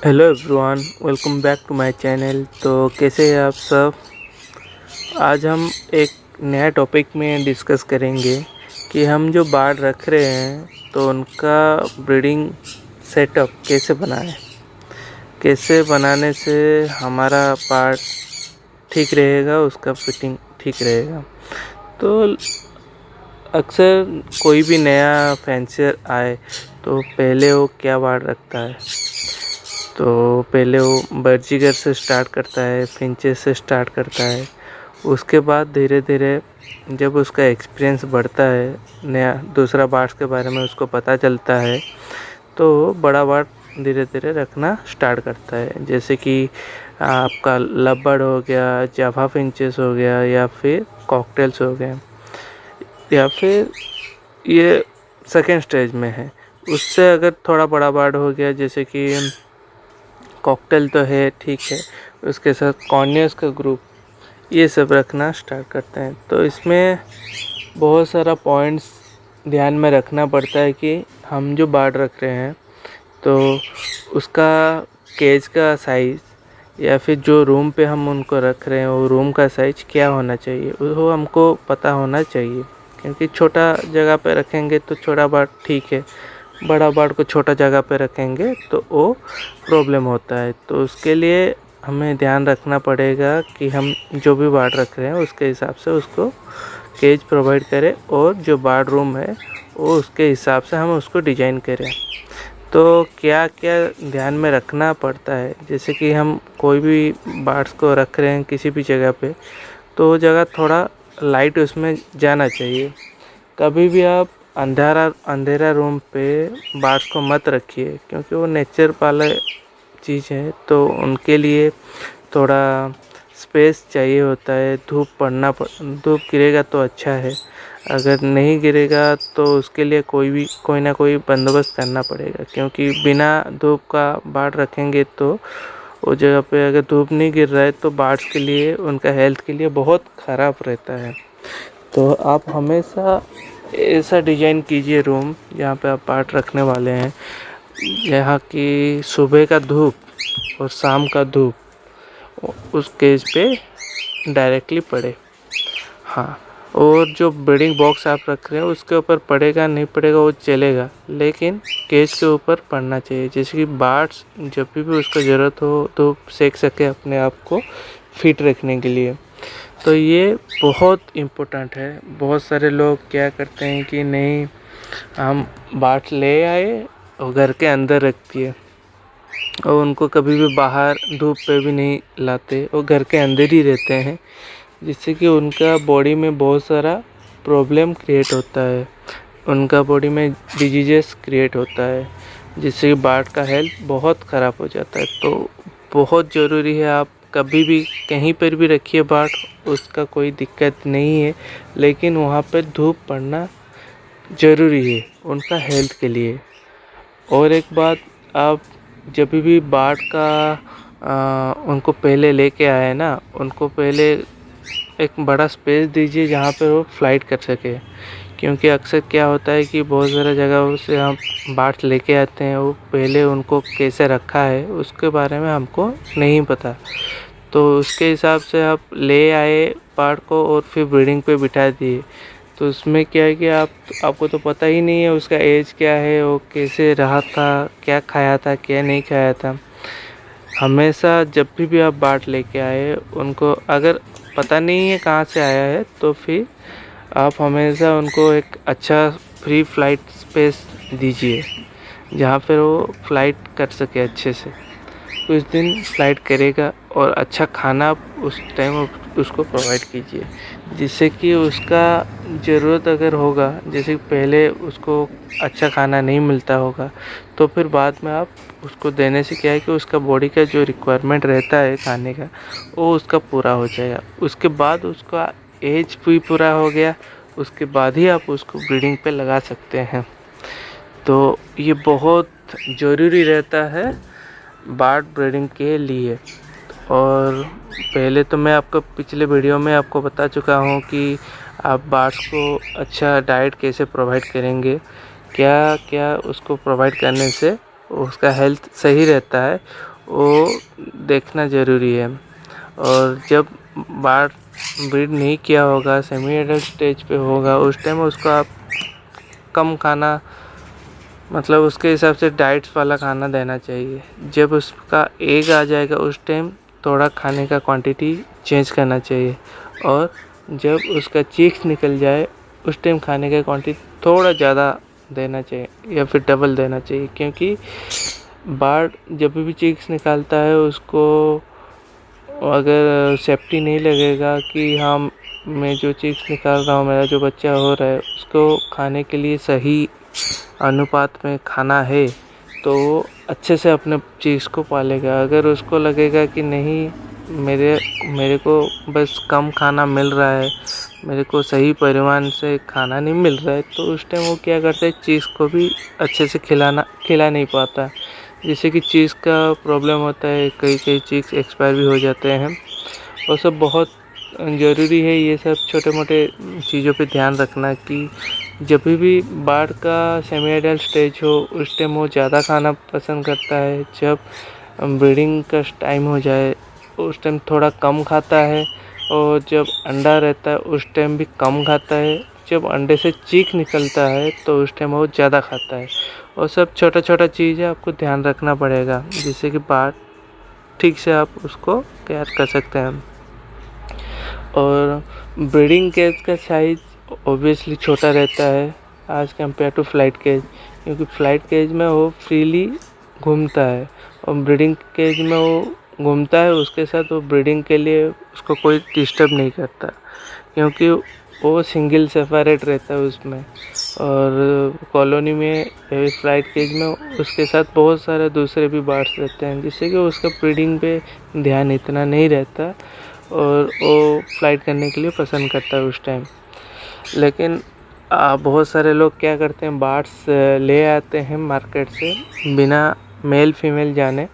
Hello everyone, welcome back to my channel. तो कैसे हैं आप सब। आज हम एक नया टॉपिक में डिस्कस करेंगे कि हम जो बाड़ रख रहे हैं तो उनका ब्रीडिंग सेटअप कैसे बनाएं, कैसे बनाने से हमारा पार्ट ठीक रहेगा, उसका फिटिंग ठीक रहेगा। तो अक्सर कोई भी नया फैंसियर आए तो पहले वो क्या बाड़ रखता है, तो पहले वो बर्जीगर से स्टार्ट करता है, फिंचेस से स्टार्ट करता है। उसके बाद धीरे धीरे जब उसका एक्सपीरियंस बढ़ता है, नया दूसरा बार्ड्स के बारे में उसको पता चलता है, तो बड़ा बार्ड धीरे धीरे रखना स्टार्ट करता है। जैसे कि आपका लव हो गया, जावा फिंचेस हो गया, या फिर कॉकटेल्स हो गए, या फिर ये सेकेंड स्टेज में है। उससे अगर थोड़ा बड़ा बार्ड हो गया, जैसे कि कॉकटेल तो है ठीक है, उसके साथ कॉर्नियस का ग्रुप, ये सब रखना स्टार्ट करते हैं। तो इसमें बहुत सारा पॉइंट्स ध्यान में रखना पड़ता है कि हम जो बार्ड रख रहे हैं तो उसका केज का साइज़, या फिर जो रूम पे हम उनको रख रहे हैं वो रूम का साइज़ क्या होना चाहिए, वो हमको पता होना चाहिए। क्योंकि छोटा जगह पे रखेंगे तो छोटा बार्ड ठीक है, बड़ा बार्ड को छोटा जगह पे रखेंगे तो वो प्रॉब्लम होता है। तो उसके लिए हमें ध्यान रखना पड़ेगा कि हम जो भी बार्ड रख रहे हैं उसके हिसाब से उसको केज प्रोवाइड करें, और जो बार्ड रूम है वो उसके हिसाब से हम उसको डिजाइन करें। तो क्या क्या ध्यान में रखना पड़ता है, जैसे कि हम कोई भी बार्ड्स को रख रहे हैं किसी भी जगह पे, तो वो जगह थोड़ा लाइट उसमें जाना चाहिए। कभी भी आप अंधेरा रूम पे बार्ड्स को मत रखिए, क्योंकि वो नेचर वाला चीज़ है, तो उनके लिए थोड़ा स्पेस चाहिए होता है। धूप गिरेगा तो अच्छा है, अगर नहीं गिरेगा तो उसके लिए कोई ना कोई बंदोबस्त करना पड़ेगा। क्योंकि बिना धूप का बार्ड रखेंगे तो वो जगह पे अगर धूप नहीं गिर रहा है तो बार्ड्स के लिए, उनका हेल्थ के लिए बहुत ख़राब रहता है। तो आप हमेशा ऐसा डिजाइन कीजिए रूम जहाँ पे आप बार्ड रखने वाले हैं, यहाँ की सुबह का धूप और शाम का धूप उस केज पे डायरेक्टली पड़े। हाँ, और जो ब्रीडिंग बॉक्स आप रख रहे हैं उसके ऊपर पड़ेगा नहीं पड़ेगा वो चलेगा, लेकिन केज के ऊपर पड़ना चाहिए, जैसे कि बार्ड्स जब भी उसको ज़रूरत हो तो सेक सके अपने आप को फिट रखने के लिए। तो ये बहुत इम्पोर्टेंट है। बहुत सारे लोग क्या करते हैं कि नहीं, हम बार्ड्स ले आए और घर के अंदर रख दिए, और उनको कभी भी बाहर धूप पे भी नहीं लाते, वो घर के अंदर ही रहते हैं, जिससे कि उनका बॉडी में बहुत सारा प्रॉब्लम क्रिएट होता है, उनका बॉडी में डिजीजेस क्रिएट होता है, जिससे कि बार्ड का हेल्थ बहुत ख़राब हो जाता है। तो बहुत ज़रूरी है, आप कभी भी कहीं पर भी रखिए बार्ड, उसका कोई दिक्कत नहीं है, लेकिन वहाँ पर धूप पड़ना ज़रूरी है उनका हेल्थ के लिए। और एक बात, आप जब भी बार्ड का उनको पहले लेके आए ना, उनको पहले एक बड़ा स्पेस दीजिए जहाँ पर वो फ्लाइट कर सके। क्योंकि अक्सर क्या होता है कि बहुत सारा जगह से हम बार्ड्स लेके आते हैं, वो पहले उनको कैसे रखा है उसके बारे में हमको नहीं पता, तो उसके हिसाब से आप ले आए बार्ड को और फिर ब्रीडिंग पे बिठा दिए। तो उसमें क्या है कि आपको तो पता ही नहीं है उसका एज क्या है, वो कैसे रहा था, क्या खाया था, क्या नहीं खाया था। हमेशा जब भी आप बार्ड लेके आए, उनको अगर पता नहीं है कहाँ से आया है, तो फिर आप हमेशा उनको एक अच्छा फ्री फ्लाइट स्पेस दीजिए जहाँ पर वो फ्लाइट कर सके अच्छे से। कुछ दिन फ्लाइट करेगा, और अच्छा खाना उस टाइम उसको प्रोवाइड कीजिए, जिससे कि उसका ज़रूरत अगर होगा, जैसे पहले उसको अच्छा खाना नहीं मिलता होगा, तो फिर बाद में आप उसको देने से क्या है कि उसका बॉडी का जो रिक्वायरमेंट रहता है खाने का, वो उसका पूरा हो जाएगा। उसके बाद उसका एज भी पूरा हो गया, उसके बाद ही आप उसको ब्रीडिंग पे लगा सकते हैं। तो ये बहुत ज़रूरी रहता है बार्ड ब्रीडिंग के लिए। और पहले तो मैं आपको पिछले वीडियो में आपको बता चुका हूँ कि आप बार्ड्स को अच्छा डाइट कैसे प्रोवाइड करेंगे, क्या क्या उसको प्रोवाइड करने से उसका हेल्थ सही रहता है, वो देखना ज़रूरी है। और जब बाढ़ ब्रीड नहीं किया होगा, सेमी एडल्ट स्टेज पे होगा, उस टाइम उसको आप कम खाना, मतलब उसके हिसाब से डाइट्स वाला खाना देना चाहिए। जब उसका एग आ जाएगा उस टाइम थोड़ा खाने का क्वांटिटी चेंज करना चाहिए, और जब उसका चीक्स निकल जाए उस टाइम खाने का क्वांटिटी थोड़ा ज़्यादा देना चाहिए या फिर डबल देना चाहिए। क्योंकि बाढ़ जब भी चीक्स निकालता है उसको अगर सेफ्टी नहीं लगेगा कि हाँ मैं जो चीक्स निकाल रहा हूँ, मेरा जो बच्चा हो रहा है, उसको खाने के लिए सही अनुपात में खाना है, तो वो अच्छे से अपने चीज़ को पालेगा। अगर उसको लगेगा कि नहीं मेरे को बस कम खाना मिल रहा है, मेरे को सही परिमाण से खाना नहीं मिल रहा है, तो उस टाइम वो क्या करता है, चीज़ को भी अच्छे से खिला नहीं पाता, जिससे कि चीज़ का प्रॉब्लम होता है। कई चीज़ एक्सपायर भी हो जाते हैं। और सब बहुत ज़रूरी है ये सब छोटे मोटे चीज़ों पे ध्यान रखना कि जब भी बाढ़ का सेमी एडल्ट स्टेज हो उस टाइम वो ज़्यादा खाना पसंद करता है। जब ब्रीडिंग का टाइम हो जाए उस टाइम थोड़ा कम खाता है, और जब अंडा रहता है उस टाइम भी कम खाता है। जब अंडे से चीख निकलता है तो उस टाइम वो ज़्यादा खाता है। और सब छोटा छोटा चीज़ें आपको ध्यान रखना पड़ेगा, जिससे कि बाढ़ ठीक से आप उसको केयर कर सकते हैं। और ब्रीडिंग केज का साइज़ ऑब्वियसली छोटा रहता है आज कंपेयर टू फ्लाइट केज, क्योंकि फ्लाइट केज में वो फ्रीली घूमता है और ब्रीडिंग केज में वो घूमता है, उसके साथ वो ब्रीडिंग के लिए उसको कोई डिस्टर्ब नहीं करता, क्योंकि वो सिंगल सेपरेट रहता है उसमें। और कॉलोनी में फ्लाइट केज में उसके साथ बहुत सारे दूसरे भी बर्ड्स रहते हैं, जिससे कि उसका ब्रीडिंग पे ध्यान इतना नहीं रहता और वो फ्लाइट करने के लिए पसंद करता है उस टाइम। लेकिन बहुत सारे लोग क्या करते हैं, बर्ड्स ले आते हैं मार्केट से बिना मेल फीमेल जाने,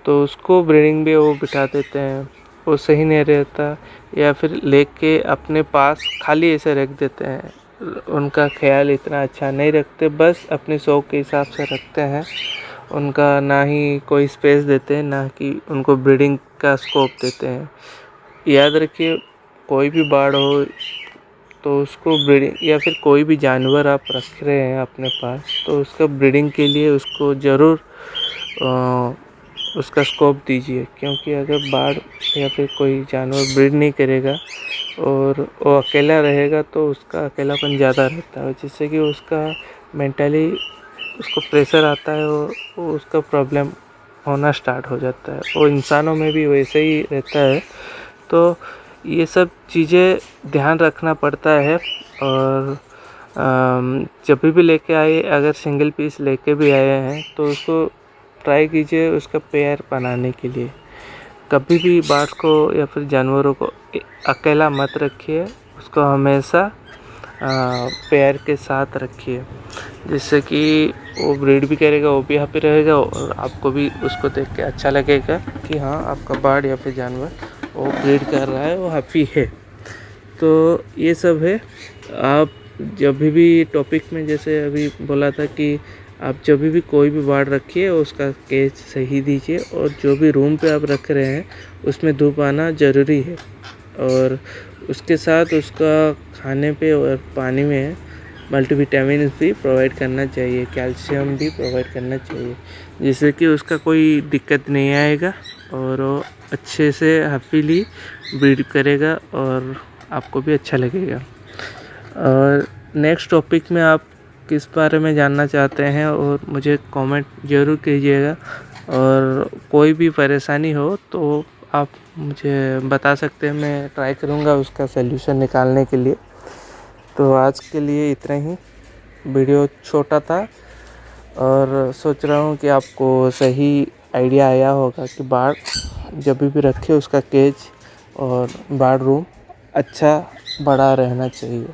तो उसको ब्रीडिंग भी वो बिठा देते हैं, वो सही नहीं रहता। या फिर लेके अपने पास खाली ऐसे रख देते हैं, उनका ख्याल इतना अच्छा नहीं रखते, बस अपने शौक के हिसाब से रखते हैं। उनका ना ही कोई स्पेस देते हैं, ना कि उनको ब्रीडिंग का स्कोप देते हैं। याद रखिए, कोई भी बाढ़ हो तो उसको ब्रीडिंग, या फिर कोई भी जानवर आप रख रहे हैं अपने पास, तो उसका ब्रीडिंग के लिए उसको ज़रूर उसका स्कोप दीजिए। क्योंकि अगर बाढ़ या फिर कोई जानवर ब्रीड नहीं करेगा और वो अकेला रहेगा तो उसका अकेलापन ज़्यादा रहता है, जिससे कि उसका मेंटली उसको प्रेशर आता है और उसका प्रॉब्लम होना स्टार्ट हो जाता है। वो इंसानों में भी वैसे ही रहता है। तो ये सब चीज़ें ध्यान रखना पड़ता है। और जब भी लेके आए, अगर सिंगल पीस लेके भी आए हैं तो उसको ट्राई कीजिए उसका पेयर बनाने के लिए। कभी भी बर्ड्स को या फिर जानवरों को अकेला मत रखिए, उसको हमेशा पेयर के साथ रखिए, जिससे कि वो ब्रीड भी करेगा, वो भी हैप्पी रहेगा और आपको भी उसको देख के अच्छा लगेगा कि हाँ आपका बर्ड या फिर जानवर वो ब्रीड कर रहा है, वो हैप्पी है। तो ये सब है। आप जब भी टॉपिक में जैसे अभी बोला था कि आप जब भी कोई भी बर्ड रखिए उसका केज सही दीजिए, और जो भी रूम पे आप रख रहे हैं उसमें धूप आना ज़रूरी है। और उसके साथ उसका खाने पे और पानी में मल्टीविटामिन भी प्रोवाइड करना चाहिए, कैल्शियम भी प्रोवाइड करना चाहिए, जिससे कि उसका कोई दिक्कत नहीं आएगा और वो अच्छे से हैप्पीली ब्रीड करेगा और आपको भी अच्छा लगेगा। और नेक्स्ट टॉपिक में आप किस बारे में जानना चाहते हैं और मुझे कमेंट ज़रूर कीजिएगा। और कोई भी परेशानी हो तो आप मुझे बता सकते हैं, मैं ट्राई करूँगा उसका सलूशन निकालने के लिए। तो आज के लिए इतना ही। वीडियो छोटा था और सोच रहा हूँ कि आपको सही आइडिया आया होगा कि बर्ड जब भी रखे उसका केज और बर्ड रूम अच्छा बड़ा रहना चाहिए।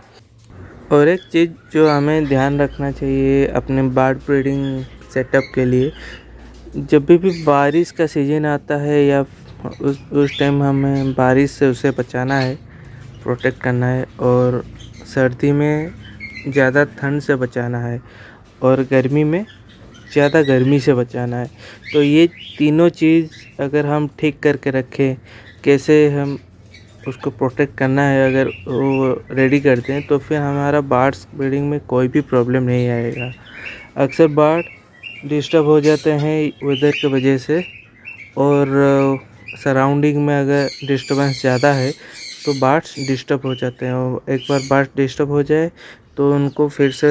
और एक चीज़ जो हमें ध्यान रखना चाहिए अपने बर्ड ब्रीडिंग सेटअप के लिए, जब भी बारिश का सीज़न आता है या उस टाइम हमें बारिश से उसे बचाना है, प्रोटेक्ट करना है। और सर्दी में ज़्यादा ठंड से बचाना है, और गर्मी में ज़्यादा गर्मी से बचाना है। तो ये तीनों चीज़ अगर हम ठीक करके रखें, कैसे हम उसको प्रोटेक्ट करना है, अगर वो रेडी करते हैं तो फिर हमारा बर्ड्स ब्रीडिंग में कोई भी प्रॉब्लम नहीं आएगा। अक्सर बर्ड डिस्टर्ब हो जाते हैं वेदर की वजह से, और सराउंडिंग में अगर डिस्टर्बेंस ज़्यादा है तो बर्ड्स डिस्टर्ब हो जाते हैं, और एक बार बर्ड डिस्टर्ब हो जाए तो उनको फिर से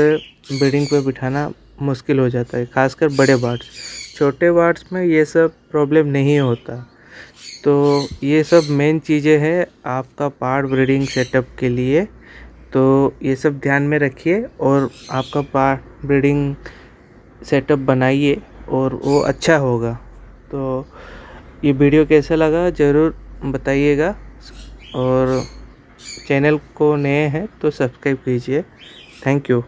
ब्रीडिंग पे बिठाना मुश्किल हो जाता है, खासकर बड़े बर्ड्स। छोटे बर्ड्स में ये सब प्रॉब्लम नहीं होता। तो ये सब मेन चीज़ें हैं आपका बर्ड ब्रीडिंग सेटअप के लिए। तो ये सब ध्यान में रखिए और आपका बर्ड ब्रीडिंग सेटअप बनाइए और वो अच्छा होगा। तो ये वीडियो कैसा लगा ज़रूर बताइएगा, और चैनल को नए हैं तो सब्सक्राइब कीजिए। Thank you.